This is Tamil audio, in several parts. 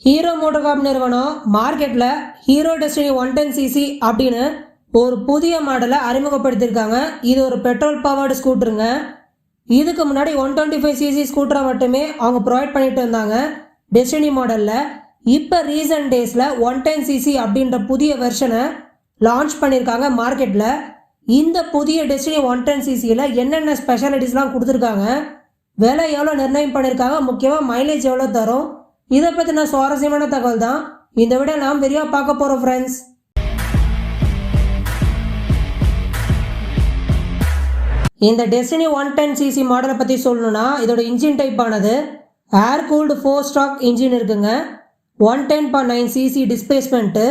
ஹீரோ மோட்டோகார்ப் நிறுவனம் மார்க்கெட்டில் ஹீரோ டெஸ்டினி 110cc அப்படின்னு ஒரு புதிய மாடலை அறிமுகப்படுத்தியிருக்காங்க. இது ஒரு பெட்ரோல் பவர்டு ஸ்கூட்டருங்க. இதுக்கு முன்னாடி 125cc ஸ்கூட்டரை மட்டுமே அவங்க ப்ரொவைட் பண்ணிட்டு இருந்தாங்க டெஸ்டினி மாடலில். இப்போ ரீசன்ட் டேஸில் 110cc அப்படின்ற புதிய வெர்ஷனை லான்ச் பண்ணியிருக்காங்க மார்க்கெட்டில். இந்த புதிய டெஸ்டினி 110ccயில் என்னென்ன ஸ்பெஷாலிட்டிஸ்லாம் கொடுத்துருக்காங்க, விலை எவ்வளோ நிர்ணயம் பண்ணியிருக்காங்க, முக்கியமாக மைலேஜ் எவ்வளோ தரும், இதை பற்றின சுவாரஸ்யமான தகவல் தான் இந்த விட நாம் விரிவாக பார்க்க போகிறோம் ஃப்ரெண்ட்ஸ். இந்த டெஸ்டினி 110cc மாடலை பற்றி சொல்லணும்னா இதோட இன்ஜின் டைப் ஆனது ஏர் கூல்டு 4 ஸ்ட்ரோக் இன்ஜின் இருக்குங்க. 110.9cc டிஸ்பிளேஸ்மெண்ட்டு,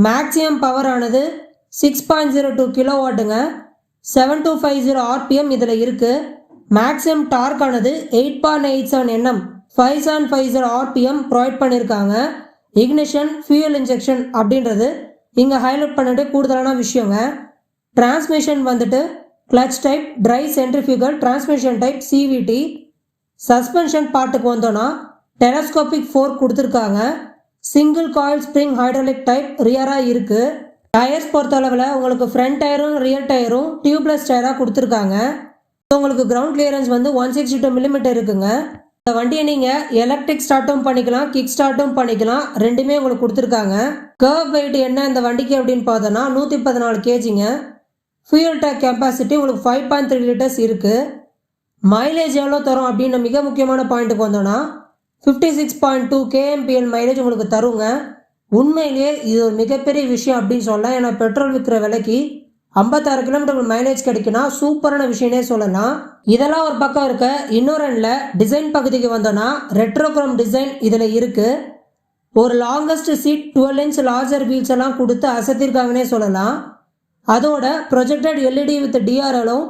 மேக்ஸிமம் பவர் ஆனது 6.02 கிலோவாட்டுங்க. 7250 RPM இதில் இருக்குது. மேக்ஸிமம் டார்க் ஆனது 8.87 Nm 5750 RPM ப்ரொவைட் பண்ணியிருக்காங்க. இக்னிஷன் ஃபியூயல் இன்ஜெக்ஷன் அப்படின்றது இங்கே ஹைலைட் பண்ணிட்டு கூடுதலான விஷயங்க. டிரான்ஸ்மிஷன் வந்துட்டு clutch type dry centrifugal transmission type CVT. Suspension பார்ட்டுக்கு வந்தோன்னா டெலஸ்கோபிக் ஃபோர்க் கொடுத்துருக்காங்க. Single coil spring hydraulic type ரியராக இருக்குது. டயர்ஸ் பொறுத்தளவில் உங்களுக்கு ஃப்ரண்ட் டயரும் ரியர் டயரும் டியூப்லெஸ் டயராக கொடுத்துருக்காங்க. உங்களுக்கு கிரவுண்ட் கிளியரன்ஸ் வந்து 162 mm இருக்குங்க. இந்த வண்டியை நீங்கள் எலக்ட்ரிக் ஸ்டார்ட்டும் பண்ணிக்கலாம், கிக் ஸ்டார்ட்டும் பண்ணிக்கலாம், ரெண்டுமே உங்களுக்கு கொடுத்துருக்காங்க. கர்வ் வெயிட் என்ன இந்த வண்டிக்கு அப்படின்னு பார்த்தோன்னா 114 kgங்க. ஃபியூயல் டேங்க் கெப்பாசிட்டி உங்களுக்கு 5.3 liters இருக்குது. மைலேஜ் எவ்வளோ தரும் அப்படின்னு மிக முக்கியமான பாயிண்ட்டுக்கு வந்தோன்னா 56.2 kmpl மைலேஜ் உங்களுக்கு தருங்க. உண்மையிலேயே இது ஒரு மிகப்பெரிய விஷயம் அப்படின்னு சொல்லலாம். ஏன்னா பெட்ரோல் விற்கிற விலைக்கு 56 km மைலேஜ் கிடைக்குன்னா சூப்பரான விஷயமே சொல்லலாம். இதெல்லாம் ஒரு பக்கம் இருக்க, இன்னொரு எண்ணில் டிசைன் பகுதிக்கு வந்தோன்னா ரெட்ரோக்ரோம் டிசைன் இதில் இருக்குது. ஒரு longest seat 12 inch larger wheels எல்லாம் கொடுத்து அசத்திருக்காங்கன்னே சொல்லலாம். அதோட ப்ரொஜெக்டட் LED வித் DRLம்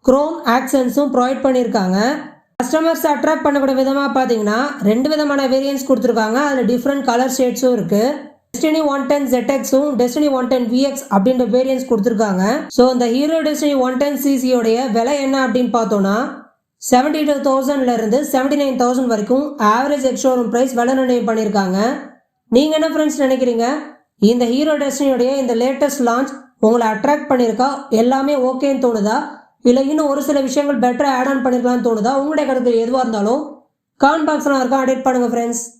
குரோம் ஆக்சன்ஸும் ப்ரொவைட் பண்ணியிருக்காங்க. கஸ்டமர்ஸ் அட்ராக்ட் பண்ணக்கூடிய விதமாக பார்த்தீங்கன்னா 2 விதமான வேரியன்ஸ் கொடுத்துருக்காங்க. அதில் டிஃப்ரெண்ட் கலர் ஷேட்ஸும் இருக்குது. டெஸ்டினி 110 ZXும் டெஸ்டினி 110 VX அப்படின்ற வேரியன்ஸ் கொடுத்துருக்காங்க. ஸோ இந்த ஹீரோ டெஸ்டினி 110cc உடைய விலை என்ன அப்படின்னு பார்த்தோன்னா 72,000 79,000 வரைக்கும் ஆவரேஜ் எக்ஸ்ஷோரூம் ப்ரைஸ் விலை நிர்ணயம் பண்ணியிருக்காங்க. நீங்கள் என்ன ஃப்ரெண்ட்ஸ் நினைக்கிறீங்க? இந்த ஹீரோ டெஸ்டினியோடைய இந்த லேட்டஸ்ட் லான்ச் உங்களை அட்ராக்ட் பண்ணியிருக்கா? எல்லாமே ஓகேன்னு தோணுதா, இல்லை இன்னும் ஒரு சில விஷயங்கள் பெட்டராக ஆட் ஆன் பண்ணியிருக்கலாம்னு தோணுதா? உங்களுடைய கருத்து எதுவாக இருந்தாலும் கமெண்ட் பாக்ஸ்லாம் இருக்கா அப்டேட் பண்ணுங்கள் ஃப்ரெண்ட்ஸ்.